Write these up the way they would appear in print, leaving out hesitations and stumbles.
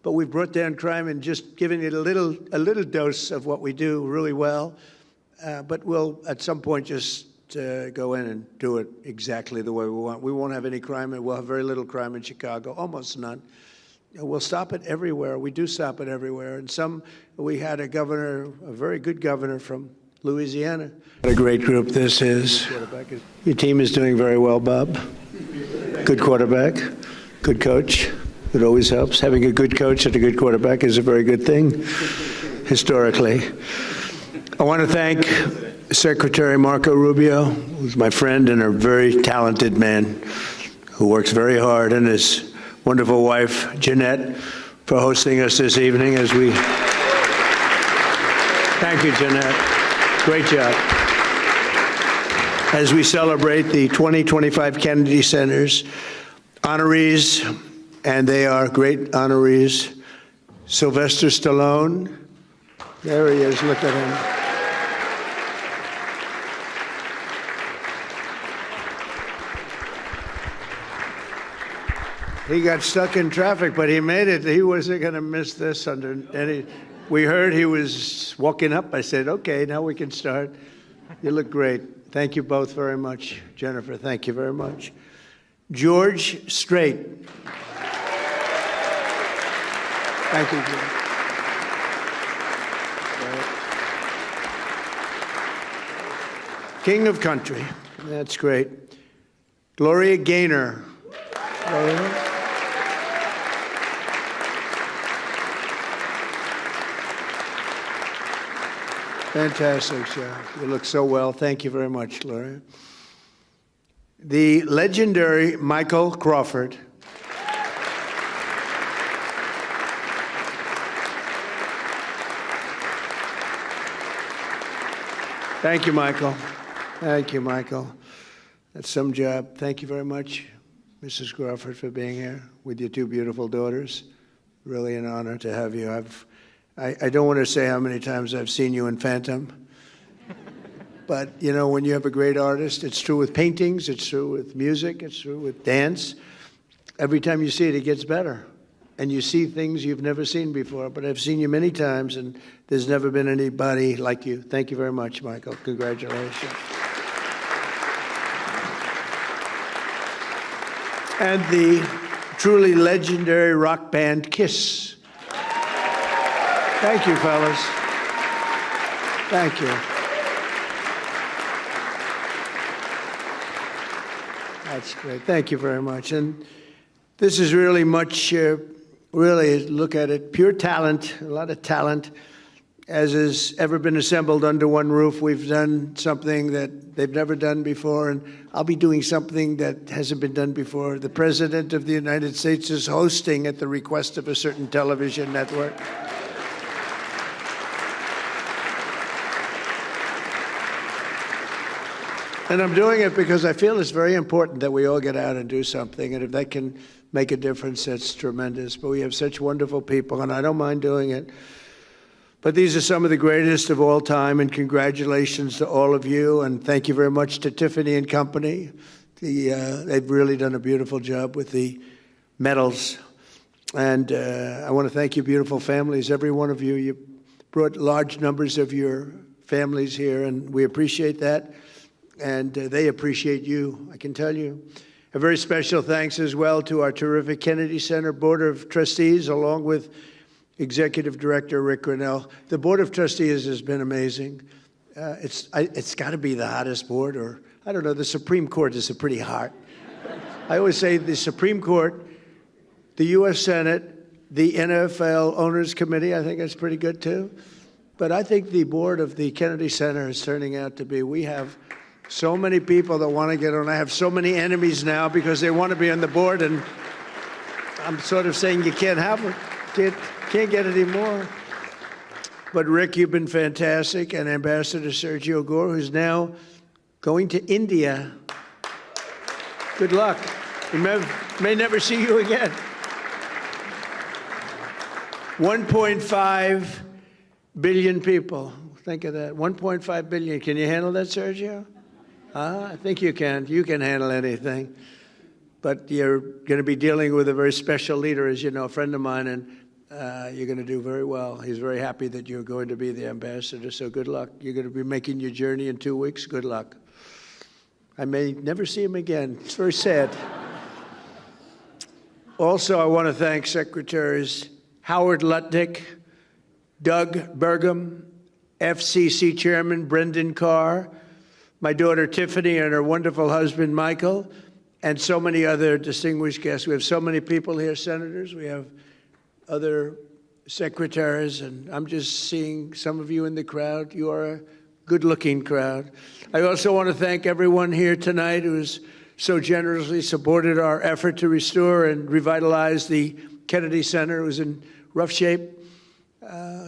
but we've brought down crime and just given it a little dose of what we do really well. But we'll, at some point, just go in and do it exactly the way we want. We won't have any crime, and we'll have very little crime in Chicago, almost none. We'll stop it everywhere. We do stop it everywhere. And we had a governor, a very good governor from Louisiana. What a great group this is. Your team is doing very well, Bob. Good quarterback, good coach. It always helps. Having a good coach and a good quarterback is a very good thing, historically. I want to thank Secretary Marco Rubio, who's my friend and a very talented man who works very hard, and his wonderful wife, Jeanette, for hosting us this evening as we... Thank you, Jeanette. Great job. As we celebrate the 2025 Kennedy Center's honorees, and they are great honorees. Sylvester Stallone, there he is, look at him. He got stuck in traffic, but he made it. He wasn't going to miss this under any. We heard he was walking up. I said, okay, now we can start. You look great. Thank you both very much. Jennifer, thank you very much. George Strait. Thank you, George. King of Country. That's great. Gloria Gaynor. Gloria. Fantastic, Joe. You look so well. Thank you very much, Gloria. The legendary Michael Crawford. Thank you, Michael. Thank you, Michael. That's some job. Thank you very much, Mrs. Crawford, for being here with your two beautiful daughters. Really an honor to have you. I don't want to say how many times I've seen you in Phantom, but, you know, when you have a great artist, it's true with paintings, it's true with music, it's true with dance. Every time you see it, it gets better, and you see things you've never seen before, but I've seen you many times, and there's never been anybody like you. Thank you very much, Michael. Congratulations. And the truly legendary rock band Kiss. Thank you, fellas. Thank you. That's great. Thank you very much. And this is really much, really look at it, pure talent, a lot of talent, as has ever been assembled under one roof. We've done something that they've never done before, and I'll be doing something that hasn't been done before. The President of the United States is hosting at the request of a certain television network. And I'm doing it because I feel it's very important that we all get out and do something. And if that can make a difference, that's tremendous. But we have such wonderful people, and I don't mind doing it. But these are some of the greatest of all time, and congratulations to all of you. And thank you very much to Tiffany and Company. They've really done a beautiful job with the medals. And I want to thank you, beautiful families, every one of you. You brought large numbers of your families here, and we appreciate that. And they appreciate you, I can tell you. A very special thanks as well to our terrific Kennedy Center Board of Trustees, along with Executive Director Rick Grinnell. The Board of Trustees has been amazing. It's got to be the hottest board, or I don't know, the Supreme Court is pretty hot. I always say the Supreme Court, the U.S. Senate, the NFL Owners Committee, I think that's pretty good too. But I think the board of the Kennedy Center is turning out to be, we have so many people that want to get on. I have so many enemies now because they want to be on the board, and I'm sort of saying you can't have it. Can't get any more. But Rick, you've been fantastic, and Ambassador Sergio Gore, who's now going to India. Good luck. We may never see you again. 1.5 billion people. Think of that. 1.5 billion. Can you handle that, Sergio? I think you can. You can handle anything. But you're going to be dealing with a very special leader, as you know, a friend of mine, and You're going to do very well. He's very happy that you're going to be the ambassador, so good luck. You're going to be making your journey in 2 weeks. Good luck. I may never see him again. It's very sad. Also, I want to thank Secretaries Howard Lutnick, Doug Burgum, FCC Chairman Brendan Carr, my daughter Tiffany and her wonderful husband Michael, and so many other distinguished guests. We have so many people here, senators. We have other secretaries, and I'm just seeing some of you in the crowd. You are a good-looking crowd. I also want to thank everyone here tonight who's so generously supported our effort to restore and revitalize the Kennedy Center. It was in rough shape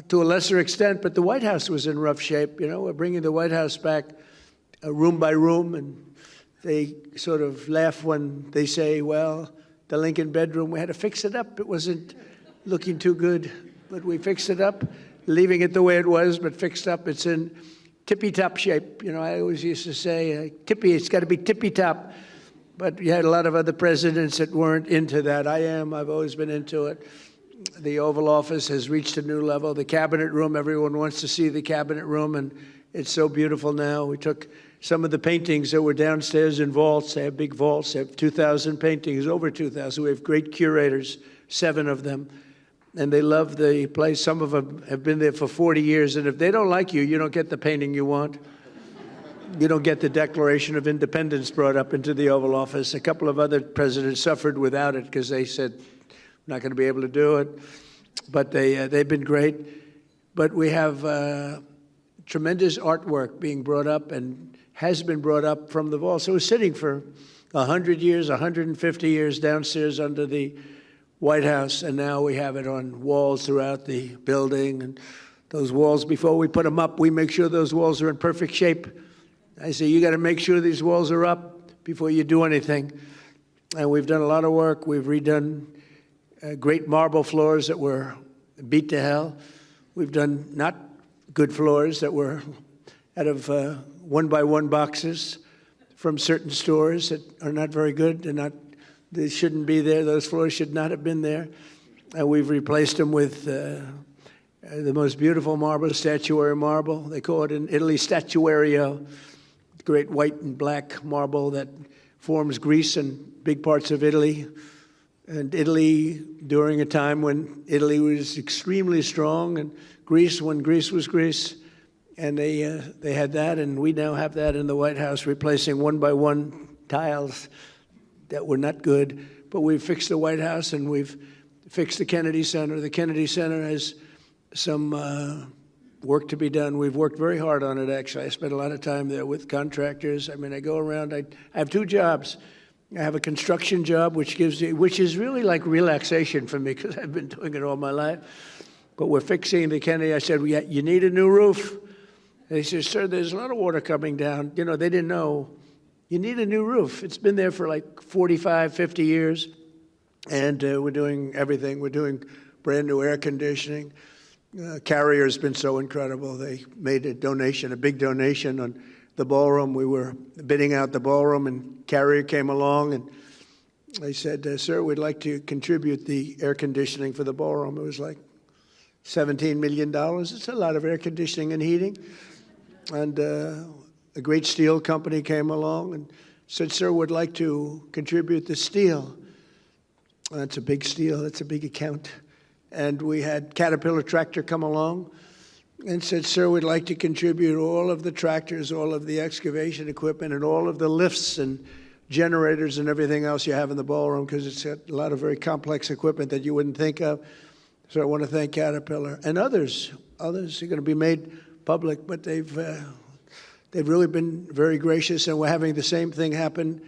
to a lesser extent, but the White House was in rough shape. You know, we're bringing the White House back room by room, and they sort of laugh when they say, well, the Lincoln bedroom, we had to fix it up. It wasn't looking too good, but we fixed it up, leaving it the way it was, but fixed up. It's in tippy-top shape. You know, I always used to say, it's got to be tippy-top. But you had a lot of other presidents that weren't into that. I've always been into it. The Oval Office has reached a new level. The Cabinet Room, everyone wants to see the Cabinet Room, and it's so beautiful now. We took some of the paintings that were downstairs in vaults. They have big vaults. They have 2,000 paintings, over 2,000. We have great curators, 7 of them, and they love the place. Some of them have been there for 40 years, and if they don't like you, you don't get the painting you want. You don't get the Declaration of Independence brought up into the Oval Office. A couple of other presidents suffered without it because they said, not going to be able to do it. But they've been great. But we have tremendous artwork being brought up and has been brought up from the vault. So it was sitting for 100 years, 150 years downstairs under the White House, and now we have it on walls throughout the building. And those walls, before we put them up, we make sure those walls are in perfect shape. I say, you got to make sure these walls are up before you do anything. And we've done a lot of work. We've redone great marble floors that were beat to hell. We've done not good floors that were out of one-by-one boxes from certain stores that are not very good. They shouldn't be there. Those floors should not have been there. And we've replaced them with the most beautiful marble, statuary marble. They call it in Italy statuario. Great white and black marble that forms Greece and big parts of Italy. And Italy, during a time when Italy was extremely strong, and Greece when Greece was Greece. And they had that, and we now have that in the White House, replacing one-by-one tiles that were not good. But we've fixed the White House, and we've fixed the Kennedy Center. The Kennedy Center has some work to be done. We've worked very hard on it, actually. I spent a lot of time there with contractors. I mean, I go around. I have 2 jobs. I have a construction job, which is really like relaxation for me because I've been doing it all my life. But we're fixing the Kennedy. I said, you need a new roof. And he said, sir, there's a lot of water coming down. You know, they didn't know. You need a new roof. It's been there for like 45, 50 years. And we're doing everything. We're doing brand new air conditioning. Carrier's been so incredible. They made a donation, a big donation on the ballroom. We were bidding out the ballroom, and Carrier came along, and they said, sir, we'd like to contribute the air conditioning for the ballroom. It was like $17 million. It's a lot of air conditioning and heating. And a great steel company came along and said, sir, we'd like to contribute the steel. That's a big steel. That's a big account. And we had Caterpillar Tractor come along and said, sir, we'd like to contribute all of the tractors, all of the excavation equipment, and all of the lifts and generators and everything else you have in the ballroom, because it's got a lot of very complex equipment that you wouldn't think of. So I want to thank Caterpillar and others. Others are going to be made public, but they've really been very gracious, and we're having the same thing happen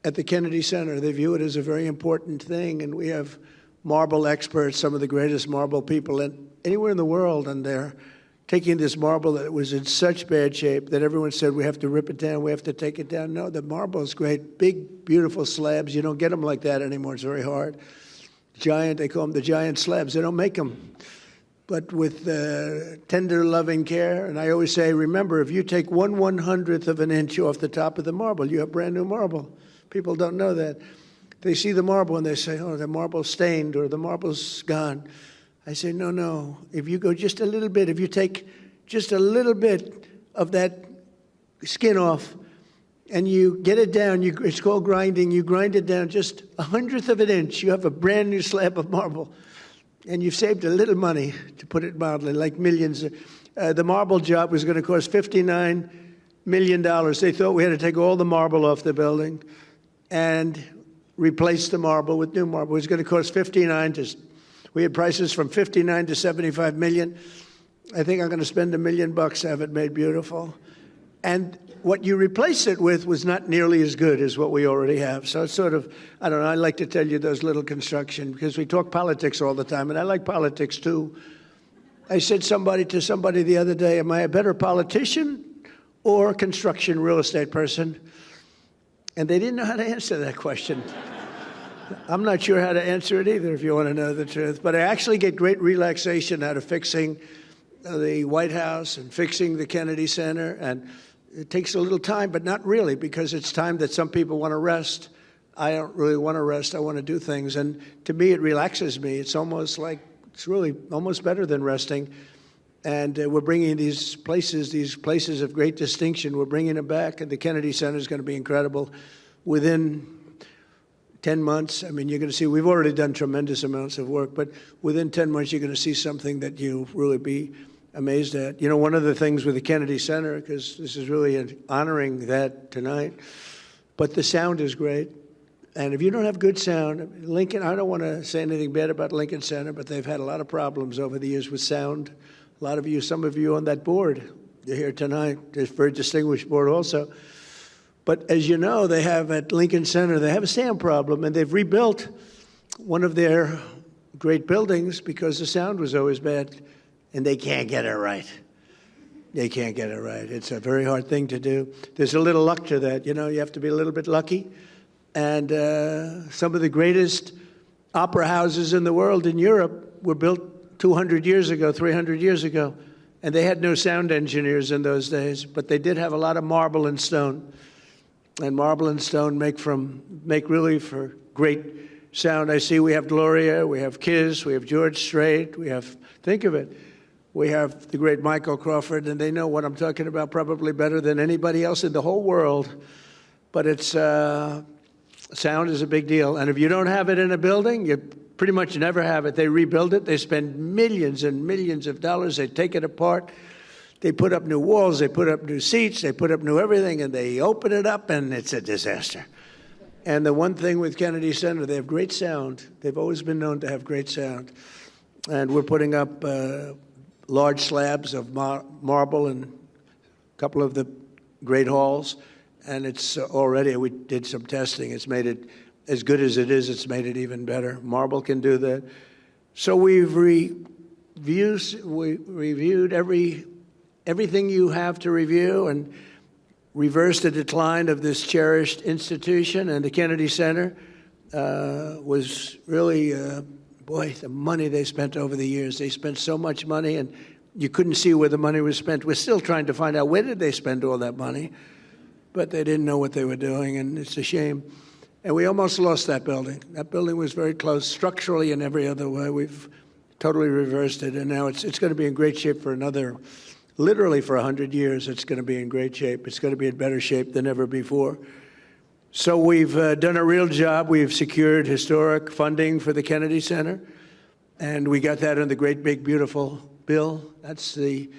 at the Kennedy Center. They view it as a very important thing, and we have marble experts, some of the greatest marble people anywhere in the world, and they're taking this marble that was in such bad shape that everyone said, we have to rip it down, we have to take it down. No, the marble is great, big, beautiful slabs. You don't get them like that anymore. It's very hard. Giant, they call them the giant slabs. They don't make them. But with tender, loving care, and I always say, remember, if you take 1/100th of an inch off the top of the marble, you have brand new marble. People don't know that. They see the marble and they say, oh, the marble's stained or the marble's gone. I say, no, no. If you go just a little bit, if you take just a little bit of that skin off and you get it down, it's called grinding, you grind it down just 1/100 of an inch, you have a brand new slab of marble. And you've saved a little money, to put it mildly, like millions. The marble job was going to cost $59 million. They thought we had to take all the marble off the building and replace the marble with new marble. It was going to cost we had prices from 59 to 75 million. I think I'm going to spend $1 million to have it made beautiful. And what you replace it with was not nearly as good as what we already have. So it's sort of, I don't know, I like to tell you those little construction, because we talk politics all the time, and I like politics too. I said to somebody the other day, am I a better politician or construction real estate person? And they didn't know how to answer that question. I'm not sure how to answer it either, if you want to know the truth. But I actually get great relaxation out of fixing the White House and fixing the Kennedy Center. And it takes a little time, but not really, because it's time that some people want to rest. I don't really want to rest. I want to do things. And to me, it relaxes me. It's really almost better than resting. And we're bringing these places of great distinction, we're bringing them back. And the Kennedy Center is going to be incredible. Within 10 months, I mean, you're going to see, we've already done tremendous amounts of work, but within 10 months, you're going to see something that you'll really be amazed at. You know, one of the things with the Kennedy Center, because this is really honoring that tonight, but the sound is great. And if you don't have good sound, Lincoln, I don't want to say anything bad about Lincoln Center, but they've had a lot of problems over the years with sound. A lot of you, some of you on that board, you're here tonight. There's a very distinguished board also. But as you know, they have at Lincoln Center, they have a sound problem, and they've rebuilt one of their great buildings because the sound was always bad, and they can't get it right. They can't get it right. It's a very hard thing to do. There's a little luck to that. You know, you have to be a little bit lucky. And some of the greatest opera houses in the world in Europe were built 200 years ago, 300 years ago, and they had no sound engineers in those days, but they did have a lot of marble and stone. And marble and stone make really for great sound. I see we have Gloria, we have Kiss, we have George Strait, we have, think of it, we have the great Michael Crawford, and they know what I'm talking about probably better than anybody else in the whole world. But it's, sound is a big deal. And if you don't have it in a building, you pretty much never have it. They rebuild it, they spend millions and millions of dollars, they take it apart. They put up new walls, they put up new seats, they put up new everything, and they open it up, and it's a disaster. And the one thing with Kennedy Center, they have great sound. They've always been known to have great sound. And we're putting up large slabs of marble in a couple of the great halls. And it's already, we did some testing. It's made it, as good as it is, it's made it even better. Marble can do that. So we've reviewed everything you have to review and reversed the decline of this cherished institution. And the Kennedy Center was really, boy, the money they spent over the years. They spent so much money, and you couldn't see where the money was spent. We're still trying to find out where did they spend all that money, but they didn't know what they were doing, and it's a shame. And we almost lost that building. That building was very close, structurally and every other way. We've totally reversed it, and now it's going to be in great shape for literally for 100 years. It's going to be in great shape. It's going to be in better shape than ever before. So we've done a real job. We've secured historic funding for the Kennedy Center, and we got that in the great, big, beautiful bill. That's a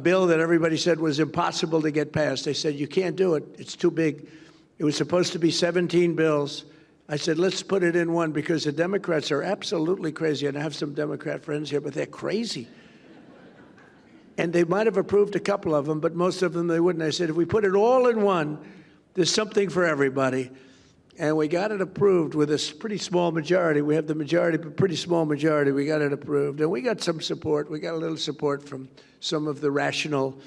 bill that everybody said was impossible to get passed. They said, you can't do it. It's too big. It was supposed to be 17 bills. I said, let's put it in one, because the Democrats are absolutely crazy. And I have some Democrat friends here, but they're crazy. And they might have approved a couple of them, but most of them they wouldn't. I said, if we put it all in one, there's something for everybody. And we got it approved with a pretty small majority. We have the majority, but pretty small majority. We got it approved. And we got some support. We got a little support from some of the rational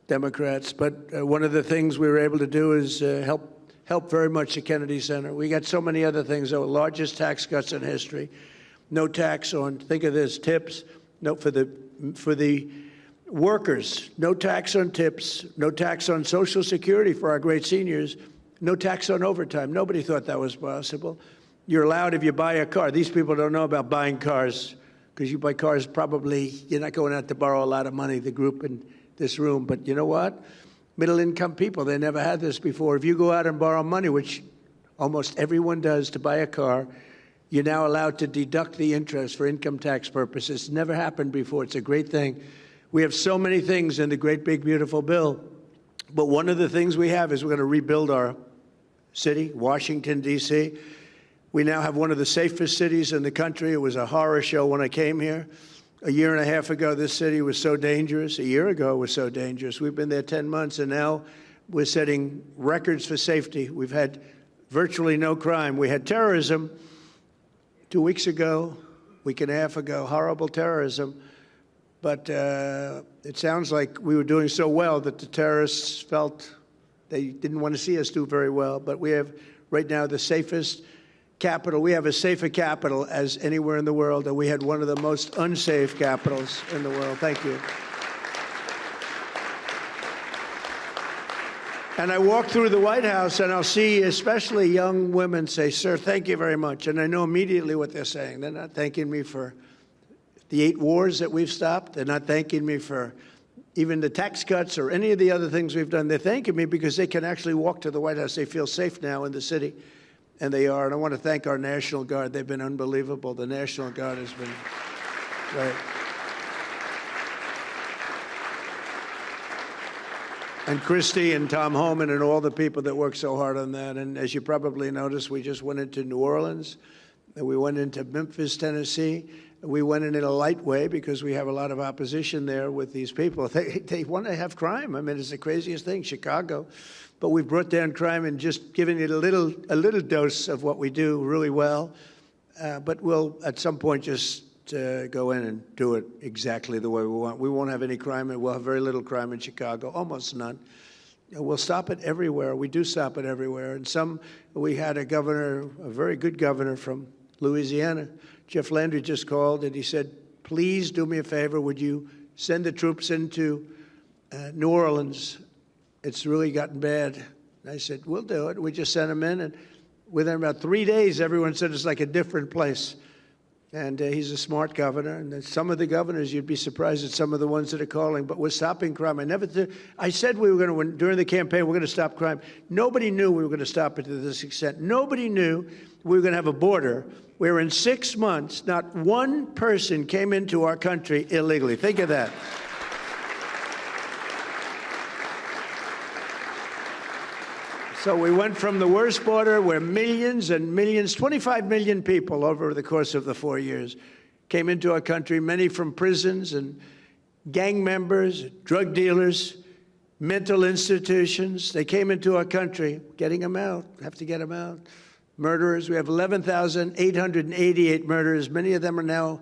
Democrats. But one of the things we were able to do is help very much the Kennedy Center. We got so many other things, though. Largest tax cuts in history. No tax on, think of this, tips. No, for the workers, no tax on tips, no tax on Social Security for our great seniors, no tax on overtime. Nobody thought that was possible. You're allowed if you buy a car. These people don't know about buying cars. because you buy cars, probably you're not going out to borrow a lot of money, the group in this room. But you know what? Middle-income people, they never had this before. If you go out and borrow money, which almost everyone does to buy a car, you're now allowed to deduct the interest for income tax purposes. It's never happened before. It's a great thing. We have so many things in the great, big, beautiful bill. But one of the things we have is we're going to rebuild our city, Washington, D.C. We now have one of the safest cities in the country. It was a horror show when I came here. A year and a half ago, this city was so dangerous. A year ago, it was so dangerous. We've been there 10 months, and now we're setting records for safety. We've had virtually no crime. We had terrorism 2 weeks ago, week and a half ago, horrible terrorism. But it sounds like we were doing so well that the terrorists felt they didn't want to see us do very well. But we have right now the safest capital. We have as safe a capital as anywhere in the world, and we had one of the most unsafe capitals in the world. Thank you. And I walk through the White House, and I'll see especially young women say, "Sir, thank you very much." And I know immediately what they're saying. They're not thanking me for the 8 wars that we've stopped. They're not thanking me for even the tax cuts or any of the other things we've done. They're thanking me because they can actually walk to the White House. They feel safe now in the city, and they are. And I want to thank our National Guard. They've been unbelievable. The National Guard has been great. And Christy and Tom Homan and all the people that work so hard on that. And as you probably noticed, we just went into New Orleans, and we went into Memphis, Tennessee. We went in a light way because we have a lot of opposition there with these people. They want to have crime. I mean, it's the craziest thing, Chicago. But we've brought down crime and just given it a little dose of what we do really well. But we'll, at some point, just go in and do it exactly the way we want. We won't have any crime, and we'll have very little crime in Chicago, almost none. We'll stop it everywhere. We do stop it everywhere. And we had a governor, a very good governor from Louisiana. Jeff Landry just called, and he said, "Please do me a favor. Would you send the troops into New Orleans? It's really gotten bad." And I said, "We'll do it." We just sent them in, and within about 3 days, everyone said it's like a different place. And he's a smart governor. And some of the governors, you'd be surprised at some of the ones that are calling. But we're stopping crime. I said we were going to, during the campaign, we're going to stop crime. Nobody knew we were going to stop it to this extent. Nobody knew we were going to have a border where in 6 months, not one person came into our country illegally. Think of that. So we went from the worst border where millions and millions, 25 million people over the course of the 4 years came into our country, many from prisons and gang members, drug dealers, mental institutions. They came into our country, getting them out, have to get them out. Murderers, we have 11,888 murderers. Many of them are now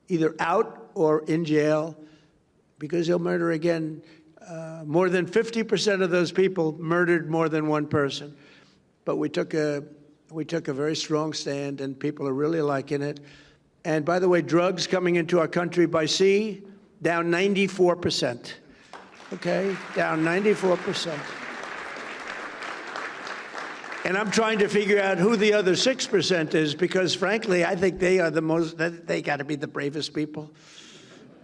either out or in jail because they'll murder again. More than 50% of those people murdered more than one person. But we took a very strong stand, and people are really liking it. And by the way, drugs coming into our country by sea, down 94%. Okay, down 94%. And I'm trying to figure out who the other 6% is, because frankly, I think they are they got to be the bravest people.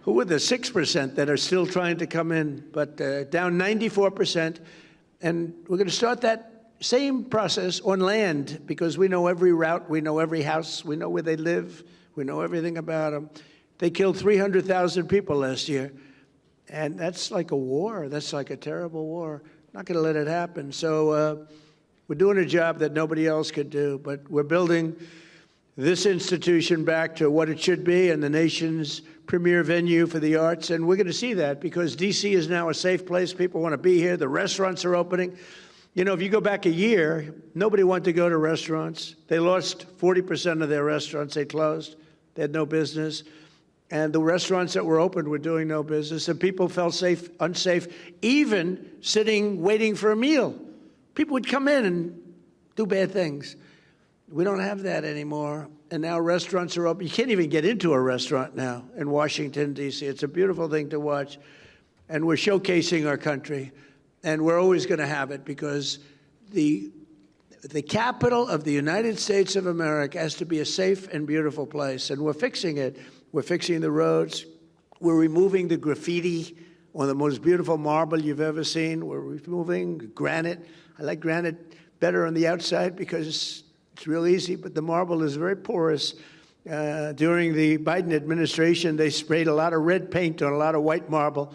Who are the 6% that are still trying to come in? But down 94%. And we're going to start that same process on land, because we know every route, we know every house, we know where they live, we know everything about them. They killed 300,000 people last year. And that's like a war. That's like a terrible war. Not going to let it happen. So we're doing a job that nobody else could do. But we're building this institution back to what it should be, and the nation's premier venue for the arts. And we're going to see that because D.C. is now a safe place. People want to be here. The restaurants are opening. You know, if you go back a year, nobody wanted to go to restaurants. They lost 40% of their restaurants. They closed. They had no business. And the restaurants that were open were doing no business. And people felt unsafe, even sitting, waiting for a meal. People would come in and do bad things. We don't have that anymore. And now restaurants are open. You can't even get into a restaurant now in Washington, D.C. It's a beautiful thing to watch. And we're showcasing our country. And we're always going to have it, because the capital of the United States of America has to be a safe and beautiful place. And we're fixing it. We're fixing the roads. We're removing the graffiti on the most beautiful marble you've ever seen. We're removing granite. I like granite better on the outside because it's real easy, but the marble is very porous. During the Biden administration, they sprayed a lot of red paint on a lot of white marble,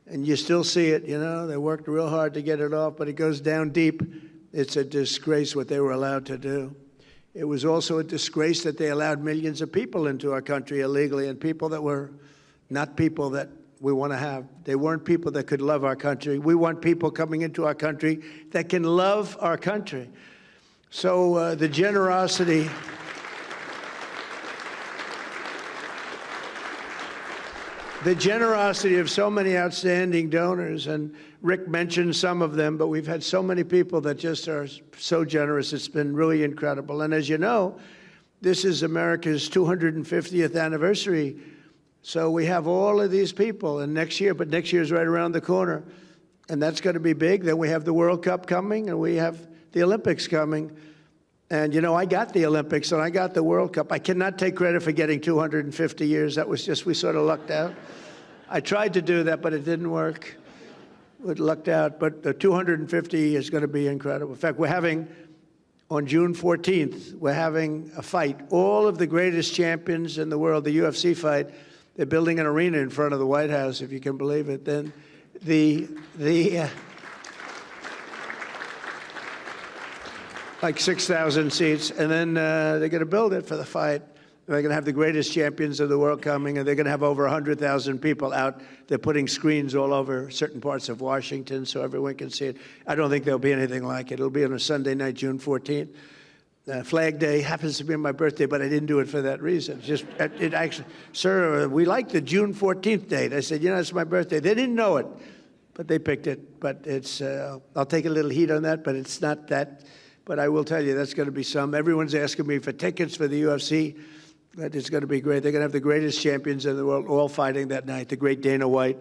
and you still see it, you know. They worked real hard to get it off, but it goes down deep. It's a disgrace what they were allowed to do. It was also a disgrace that they allowed millions of people into our country illegally, and people that were not people that we want to have. They weren't people that could love our country. We want people coming into our country that can love our country. So the generosity of so many outstanding donors, and Rick mentioned some of them, but we've had so many people that just are so generous. It's been really incredible. And as you know, this is America's 250th anniversary. So we have all of these people, and next year is right around the corner, and that's going to be big. Then we have the World Cup coming, and we have the Olympics coming. And, you know, I got the Olympics and I got the World Cup. I cannot take credit for getting 250 years. That was just, we sort of lucked out. I tried to do that, but it didn't work. We lucked out. But the 250 is going to be incredible. In fact, we're having, on June 14th, we're having a fight. All of the greatest champions in the world, the UFC fight, they're building an arena in front of the White House, if you can believe it. Then like 6,000 seats, and then they're going to build it for the fight. They're going to have the greatest champions of the world coming, and they're going to have over 100,000 people out. They're putting screens all over certain parts of Washington so everyone can see it. I don't think there'll be anything like it. It'll be on a Sunday night, June 14th. Flag Day happens to be my birthday, but I didn't do it for that reason. Just it actually, sir, we like the June 14th date. I said, you know, it's my birthday. They didn't know it, but they picked it. But it's, I'll take a little heat on that, but it's not that. But I will tell you, that's going to be some. Everyone's asking me for tickets for the UFC. That is going to be great. They're going to have the greatest champions in the world all fighting that night. The great Dana White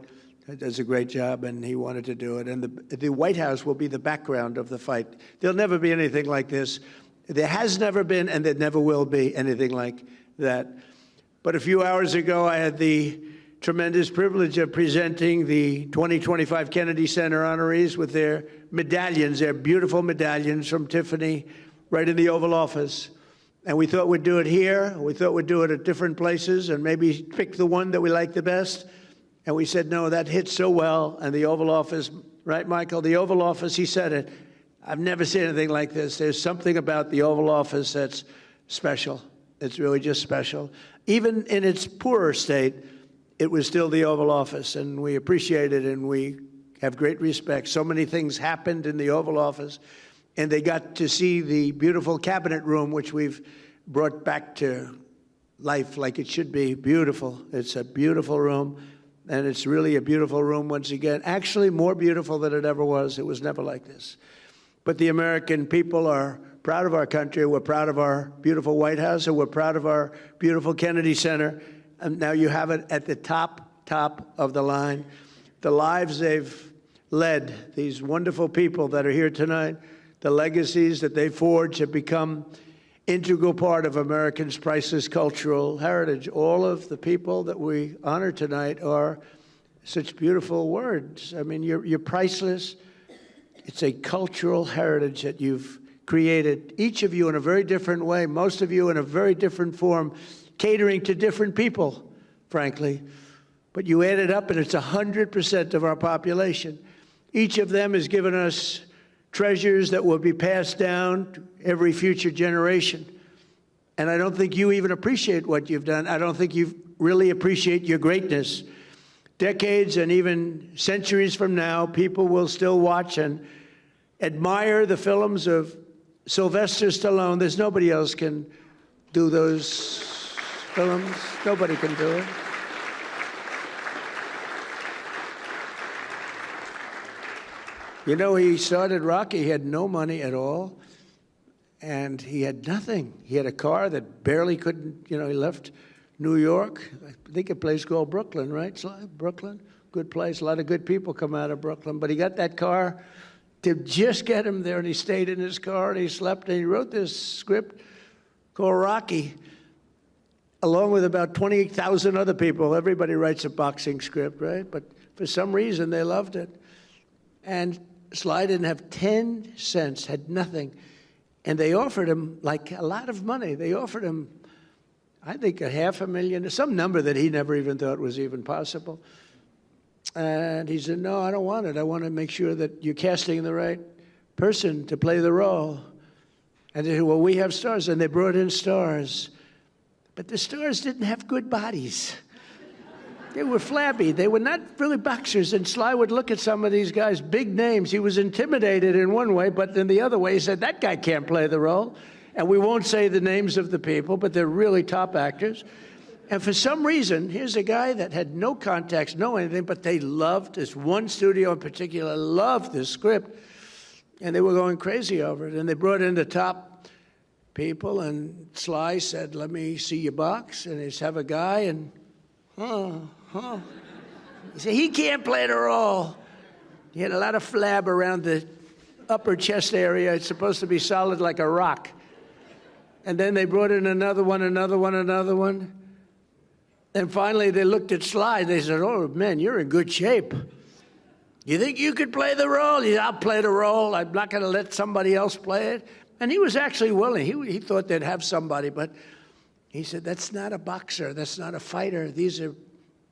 does a great job, and he wanted to do it. And the White House will be the background of the fight. There'll never be anything like this. There has never been, and there never will be anything like that. But a few hours ago, I had the tremendous privilege of presenting the 2025 Kennedy Center honorees with their medallions, their beautiful medallions from Tiffany, right in the Oval Office. And we thought we'd do it here. We thought we'd do it at different places and maybe pick the one that we like the best. And we said, no, that hits so well. And the Oval Office, right, Michael? The Oval Office, he said it. I've never seen anything like this. There's something about the Oval Office that's special. It's really just special. Even in its poorer state, it was still the Oval Office, and we appreciate it, and we have great respect. So many things happened in the Oval Office, and they got to see the beautiful cabinet room, which we've brought back to life like it should be. Beautiful. It's a beautiful room, and it's really a beautiful room once again. Actually, more beautiful than it ever was. It was never like this. But the American people are proud of our country. We're proud of our beautiful White House, and we're proud of our beautiful Kennedy Center. And now you have it at the top of the line. The lives they've led, these wonderful people that are here tonight, the legacies that they forged have become integral part of Americans' priceless cultural heritage. All of the people that we honor tonight are such beautiful words. I mean, you're priceless. It's a cultural heritage that you've created, each of you in a very different way, most of you in a very different form, catering to different people, frankly. But you add it up, and it's 100% of our population. Each of them has given us treasures that will be passed down to every future generation. And I don't think you even appreciate what you've done. I don't think you really appreciate your greatness. Decades and even centuries from now, people will still watch and admire the films of Sylvester Stallone. There's nobody else can do those films. Nobody can do it. You know, he started Rocky. He had no money at all, and he had nothing. He had a car that barely couldn't, you know, he left New York. I think a place called Brooklyn, right? Brooklyn, good place. A lot of good people come out of Brooklyn. But he got that car to just get him there, and he stayed in his car, and he slept, and he wrote this script called Rocky. along with about 20,000 other people. Everybody writes a boxing script, right? But for some reason, they loved it. And Sly didn't have 10 cents, had nothing. And they offered him, like, a lot of money. They offered him, I think, $500,000, some number that he never even thought was even possible. And he said, no, I don't want it. I want to make sure that you're casting the right person to play the role. And they said, well, we have stars. And they brought in stars. But the stars didn't have good bodies. They were flabby. They were not really boxers. And Sly would look at some of these guys, big names. He was intimidated in one way, but in the other way, he said, that guy can't play the role. And we won't say the names of the people, but they're really top actors. And for some reason, here's a guy that had no contacts, no anything, but they loved, this one studio in particular, loved this script. And they were going crazy over it. And they brought in the top people, and Sly said, let me see your box. And they have a guy, and he said, he can't play the role. He had a lot of flab around the upper chest area. It's supposed to be solid like a rock. And then they brought in another one. And finally, they looked at Sly. They said, oh, man, you're in good shape. You think you could play the role? He said, I'll play the role. I'm not going to let somebody else play it. And he was actually willing. He thought they'd have somebody, but he said, that's not a boxer. That's not a fighter. These are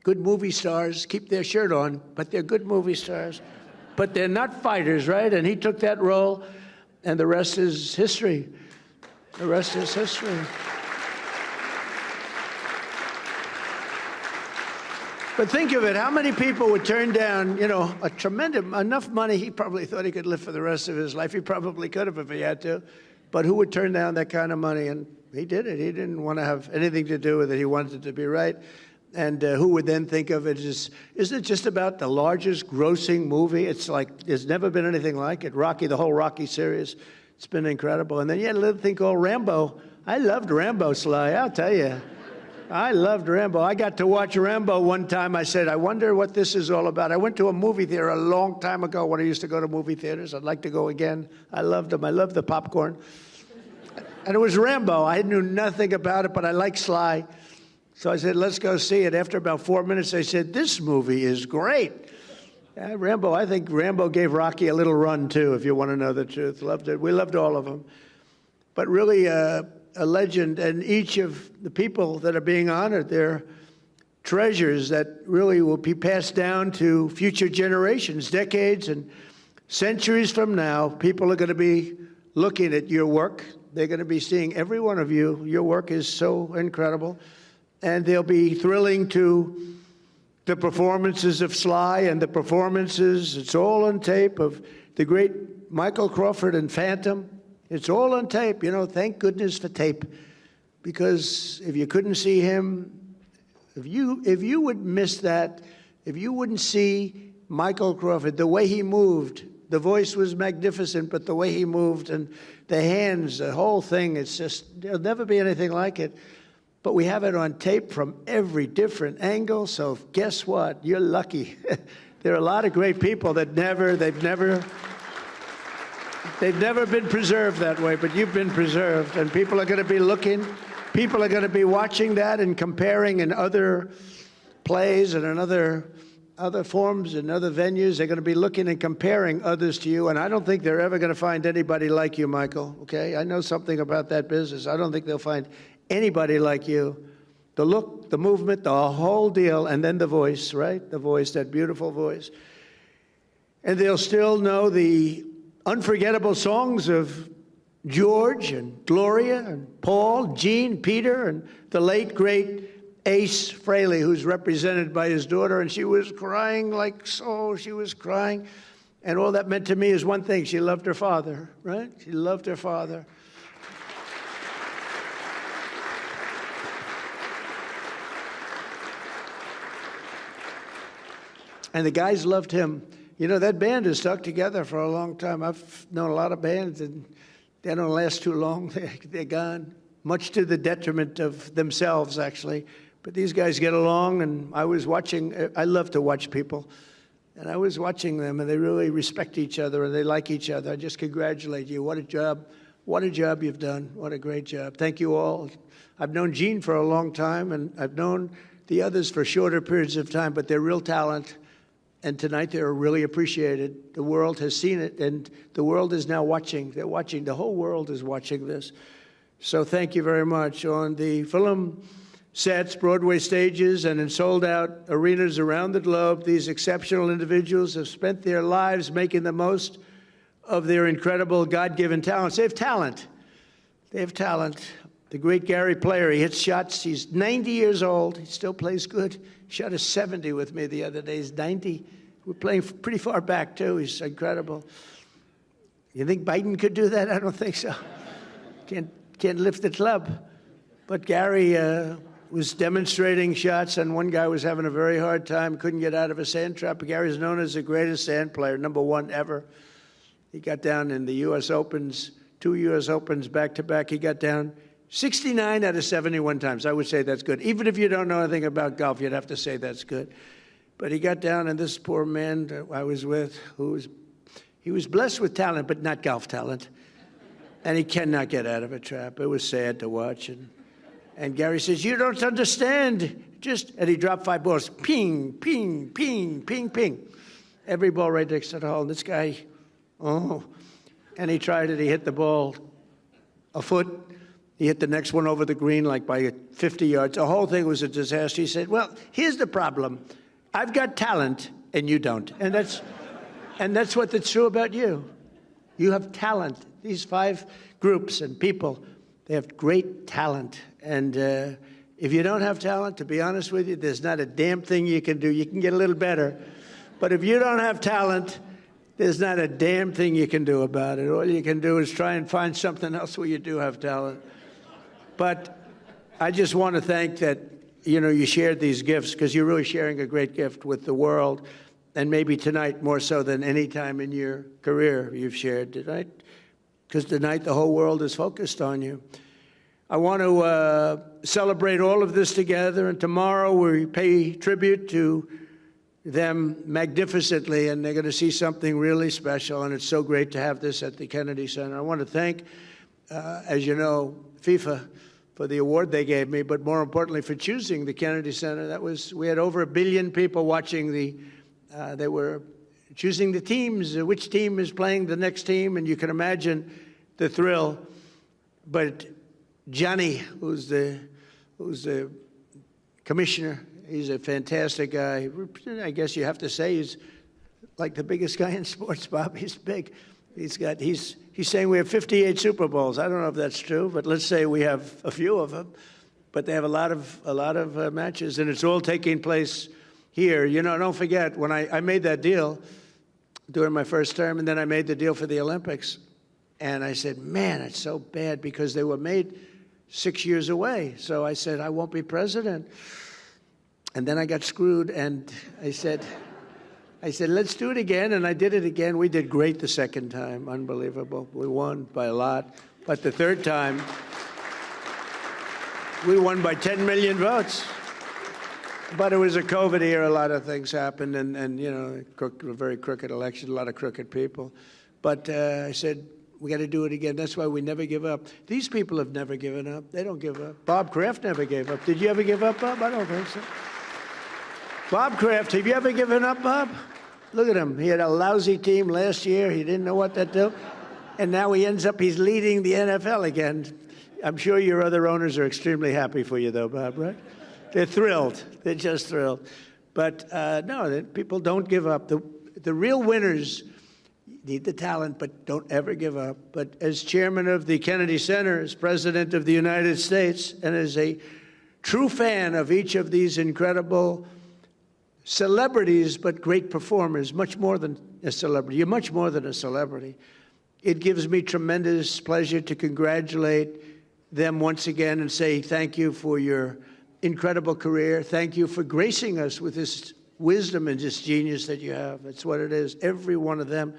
good movie stars. Keep their shirt on, but they're good movie stars. But they're not fighters, right? And he took that role, and the rest is history. The rest is history. But think of it, how many people would turn down, a tremendous, enough money, he probably thought he could live for the rest of his life. He probably could have if he had to. But who would turn down that kind of money? And he did it. He didn't want to have anything to do with it. He wanted it to be right. And who would then think of it as, isn't it just about the largest grossing movie? It's like, there's never been anything like it. Rocky, the whole Rocky series, it's been incredible. And then you had a little thing called Rambo. I loved Rambo, Sly, I'll tell you. I loved Rambo. I got to watch Rambo one time. I said, I wonder what this is all about. I went to a movie theater a long time ago when I used to go to movie theaters. I'd like to go again. I loved them. I loved the popcorn. And it was Rambo. I knew nothing about it, but I liked Sly. So I said, let's go see it. After about 4 minutes, I said, this movie is great. Rambo, I think Rambo gave Rocky a little run, too, if you want to know the truth. Loved it. We loved all of them. But really, a legend, and each of the people that are being honored, they're treasures that really will be passed down to future generations, decades and centuries from now. People are going to be looking at your work. They're going to be seeing every one of you. Your work is so incredible. And they'll be thrilling to the performances of Sly and the performances, it's all on tape, of the great Michael Crawford and Phantom. It's all on tape, thank goodness for tape. Because if you couldn't see him, if you would miss that, if you wouldn't see Michael Crawford, the way he moved, the voice was magnificent, but the way he moved and the hands, the whole thing, it's just, there'll never be anything like it. But we have it on tape from every different angle, so guess what? You're lucky. There are a lot of great people that they've never been preserved that way, but you've been preserved. And people are going to be looking, people are going to be watching that and comparing in other plays and in other forms and other venues. They're going to be looking and comparing others to you. And I don't think they're ever going to find anybody like you, Michael, okay? I know something about that business. I don't think they'll find anybody like you. The look, the movement, the whole deal, and then the voice, right? The voice, that beautiful voice. And they'll still know the unforgettable songs of George and Gloria and Paul, Gene, Peter, and the late, great Ace Frehley, who's represented by his daughter, and she was crying she was crying. And all that meant to me is one thing, she loved her father, right? She loved her father. And the guys loved him. That band has stuck together for a long time. I've known a lot of bands, and they don't last too long. They're gone, much to the detriment of themselves, actually. But these guys get along, and I love to watch people. And I was watching them, and they really respect each other, and they like each other. I just congratulate you. What a job what a job you've done. What a great job. Thank you all. I've known Gene for a long time, and I've known the others for shorter periods of time, but they're real talent. And tonight they're really appreciated. The world has seen it, and the world is now watching. They're watching. The whole world is watching this. So thank you very much. On the film sets, Broadway stages, and in sold-out arenas around the globe, these exceptional individuals have spent their lives making the most of their incredible God-given talents. They have talent. They have talent. The great Gary Player, he hits shots. He's 90 years old. He still plays good. He shot a 70 with me the other day. He's 90. We're playing pretty far back, too. He's incredible. You think Biden could do that? I don't think so. Can't lift the club. But Gary was demonstrating shots, and one guy was having a very hard time, couldn't get out of a sand trap. Gary's known as the greatest sand player, #1 ever. He got down in the U.S. Opens, 2 U.S. Opens back-to-back. He got down 69 out of 71 times. I would say that's good. Even if you don't know anything about golf, you'd have to say that's good. But he got down, and this poor man that I was with, he was blessed with talent, but not golf talent. And he cannot get out of a trap. It was sad to watch. And Gary says, "You don't understand." And he dropped 5 balls. Ping, ping, ping, ping, ping. Every ball right next to the hole. And this guy, and he tried it. He hit the ball a foot. He hit the next one over the green like by 50 yards. The whole thing was a disaster. He said, "Well, here's the problem. I've got talent and you don't." And that's what's true about you. You have talent. These 5 groups and people, they have great talent. And if you don't have talent, to be honest with you, there's not a damn thing you can do. You can get a little better. But if you don't have talent, there's not a damn thing you can do about it. All you can do is try and find something else where you do have talent. But I just want to thank that, you shared these gifts, because you're really sharing a great gift with the world. And maybe tonight more so than any time in your career you've shared tonight, because tonight the whole world is focused on you. I want to celebrate all of this together, and tomorrow we pay tribute to them magnificently, and they're going to see something really special, and it's so great to have this at the Kennedy Center. I want to thank, as you know, FIFA for the award they gave me, but more importantly for choosing the Kennedy Center. We had over 1 billion people watching they were choosing the teams, which team is playing the next team, and you can imagine the thrill. But Johnny, who's the commissioner, he's a fantastic guy. I guess you have to say he's like the biggest guy in sports, Bob. He's big. He's saying we have 58 Super Bowls. I don't know if that's true, but let's say we have a few of them. But they have a lot of matches, and it's all taking place here. Don't forget, when I made that deal during my first term, and then I made the deal for the Olympics, and I said, man, it's so bad, because they were made 6 years away. So I said, I won't be president. And then I got screwed, and I said, let's do it again, and I did it again. We did great the second time, unbelievable. We won by a lot. But the third time, we won by 10 million votes. But it was a COVID era. A lot of things happened, and a very crooked election, a lot of crooked people. But I said, we got to do it again. That's why we never give up. These people have never given up. They don't give up. Bob Kraft never gave up. Did you ever give up, Bob? I don't think so. Bob Kraft, have you ever given up, Bob? Look at him. He had a lousy team last year. He didn't know what to do. And now he's leading the NFL again. I'm sure your other owners are extremely happy for you, though, Bob, right? They're thrilled. They're just thrilled. But no, people don't give up. The real winners need the talent, but don't ever give up. But as chairman of the Kennedy Center, as president of the United States, and as a true fan of each of these incredible celebrities, but great performers, much more than a celebrity. You're much more than a celebrity. It gives me tremendous pleasure to congratulate them once again and say thank you for your incredible career. Thank you for gracing us with this wisdom and this genius that you have. That's what it is, every one of them.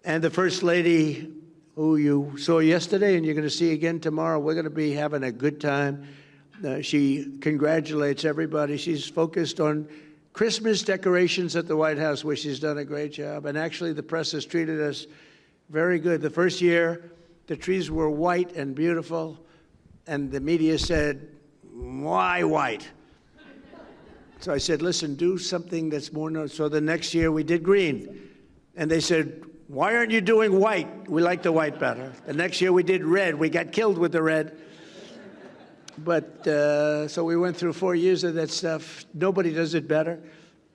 And the First Lady, who you saw yesterday and you're going to see again tomorrow, we're going to be having a good time. She congratulates everybody. She's focused on Christmas decorations at the White House, where she's done a great job. And actually, the press has treated us very good. The first year The trees were white and beautiful, and the media said, "Why white?" So I said, "Listen, do something that's more known." So the next year we did green, and they said, "Why aren't you doing white? We like the white better." The next year we did red. We got killed with the red. But so we went through 4 years of that stuff. Nobody does it better.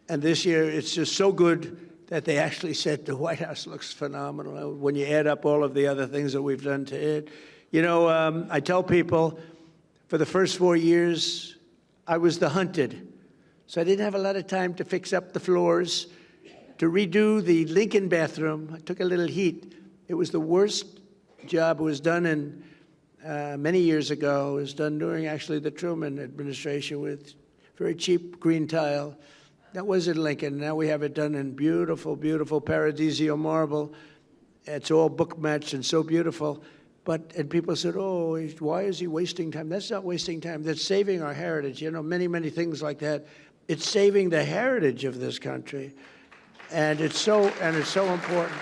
And this year it's just so good that they actually said the White House looks phenomenal when you add up all of the other things that we've done to it. You know, I tell people for the first 4 years I was the hunted. So I didn't have a lot of time to fix up the floors, to redo the Lincoln bathroom. I took a little heat. It was the worst job. It was done in many years ago. It was done during actually the Truman administration with very cheap green tile. That was in Lincoln. Now we have it done in beautiful, beautiful paradisial marble. It's all book matched and so beautiful. And people said, "Oh, why is he wasting time?" That's not wasting time. That's saving our heritage. You know, many, many things like that. It's saving the heritage of this country. And it's so important.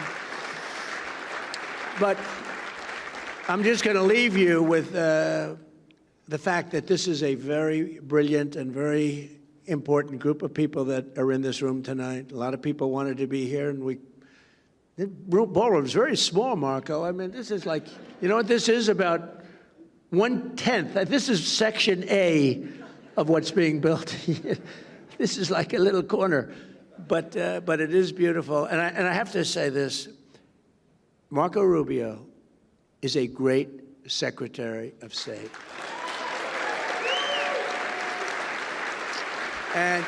But I'm just going to leave you with the fact that this is a very brilliant and very important group of people that are in this room tonight. A lot of people wanted to be here, and the ballroom is very small, Marco. I mean, this is like, you know what this is? About 1/10. This is Section A of what's being built. This is like a little corner. But it is beautiful. And I have to say this. Marco Rubio is a great Secretary of State. And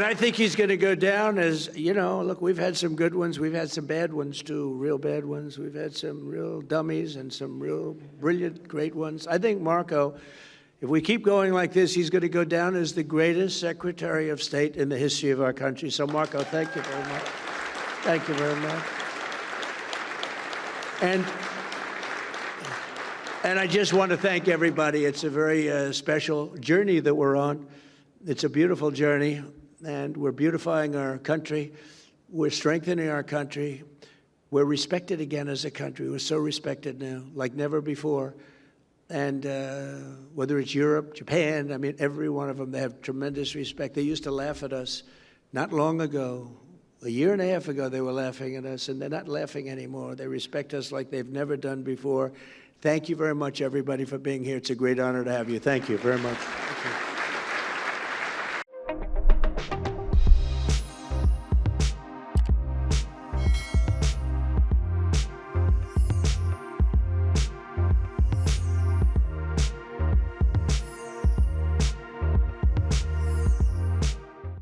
I think he's going to go down as, you know, look, we've had some good ones. We've had some bad ones, too, real bad ones. We've had some real dummies and some real brilliant, great ones. I think Marco, if we keep going like this, he's going to go down as the greatest Secretary of State in the history of our country. So, Marco, thank you very much. Thank you very much. And I just want to thank everybody. It's a very special journey that we're on. It's a beautiful journey, and we're beautifying our country. We're strengthening our country. We're respected again as a country. We're so respected now, like never before. And whether it's Europe, Japan, I mean, every one of them, they have tremendous respect. They used to laugh at us not long ago. A year and a half ago, they were laughing at us, and they're not laughing anymore. They respect us like they've never done before. Thank you very much, everybody, for being here. It's a great honor to have you. Thank you very much.